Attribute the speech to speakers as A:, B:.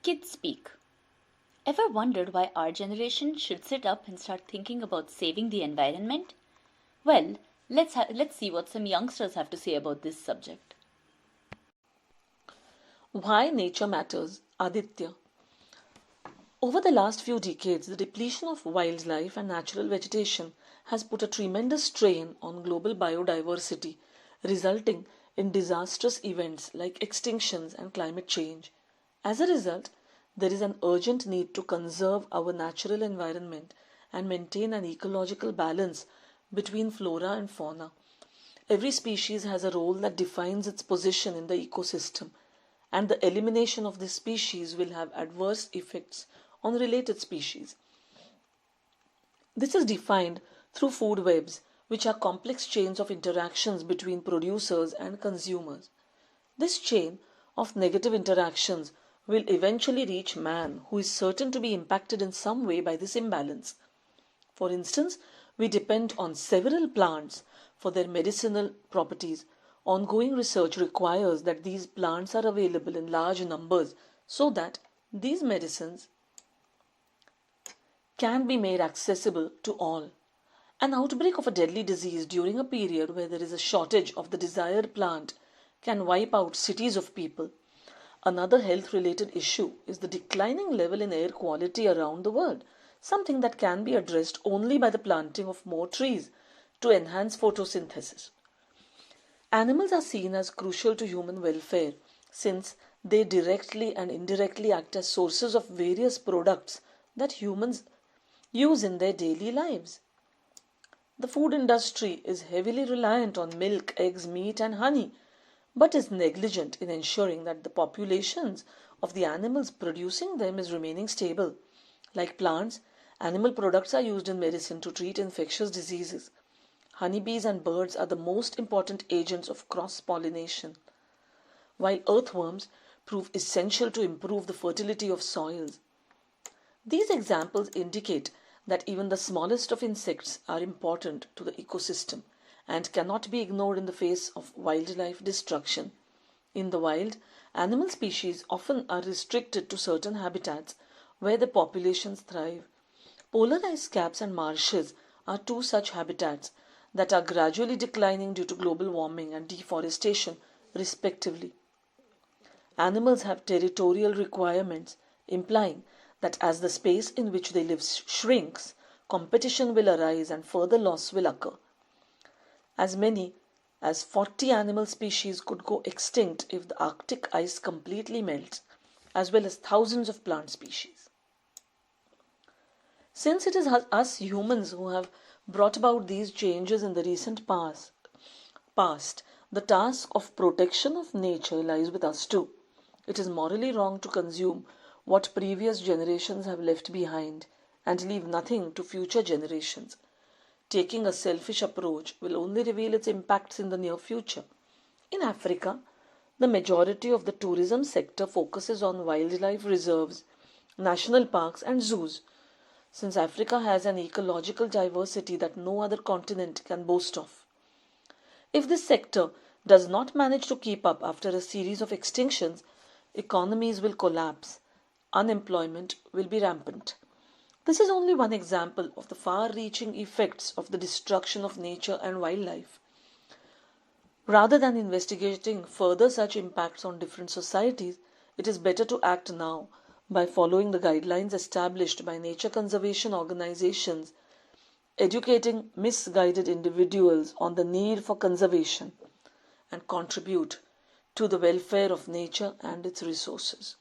A: Kids speak. Ever wondered why our generation should sit up and start thinking about saving the environment? Well, let's see what some youngsters have to say about this subject.
B: Why nature matters, Adithya. Over the last few decades, the depletion of wildlife and natural vegetation has put a tremendous strain on global biodiversity, resulting in disastrous events like extinctions and climate change. As a result, there is an urgent need to conserve our natural environment and maintain an ecological balance between flora and fauna. Every species has a role that defines its position in the ecosystem, and the elimination of this species will have adverse effects on related species. This is defined through food webs, which are complex chains of interactions between producers and consumers. This chain of negative interactions will eventually reach man, who is certain to be impacted in some way by this imbalance. For instance, we depend on several plants for their medicinal properties. Ongoing research requires that these plants are available in large numbers so that these medicines can be made accessible to all. An outbreak of a deadly disease during a period where there is a shortage of the desired plant can wipe out cities of people. Another health related issue is the declining level in air quality around the world, something that can be addressed only by the planting of more trees to enhance photosynthesis. Animals are seen as crucial to human welfare since they directly and indirectly act as sources of various products that humans use in their daily lives. The food industry is heavily reliant on milk, eggs, meat, and honey, but is negligent in ensuring that the populations of the animals producing them is remaining stable. Like plants, animal products are used in medicine to treat infectious diseases. Honeybees and birds are the most important agents of cross-pollination, while earthworms prove essential to improve the fertility of soils. These examples indicate that even the smallest of insects are important to the ecosystem and cannot be ignored in the face of wildlife destruction. In the wild, animal species often are restricted to certain habitats where the populations thrive. Polar ice caps and marshes are two such habitats that are gradually declining due to global warming and deforestation, respectively. Animals have territorial requirements, implying that as the space in which they live shrinks, competition will arise and further loss will occur. As many as 40 animal species could go extinct if the Arctic ice completely melts, as well as thousands of plant species. Since it is us humans who have brought about these changes in the recent past, the task of protection of nature lies with us too. It is morally wrong to consume what previous generations have left behind and leave nothing to future generations. Taking a selfish approach will only reveal its impacts in the near future. In Africa, the majority of the tourism sector focuses on wildlife reserves, national parks, and zoos. Since Africa has an ecological diversity that no other continent can boast of. If this sector does not manage to keep up after a series of extinctions, economies will collapse, unemployment will be rampant. This is only one example of the far-reaching effects of the destruction of nature and wildlife. Rather than investigating further such impacts on different societies, it is better to act now by following the guidelines established by nature conservation organizations, educating misguided individuals on the need for conservation, and contribute to the welfare of nature and its resources.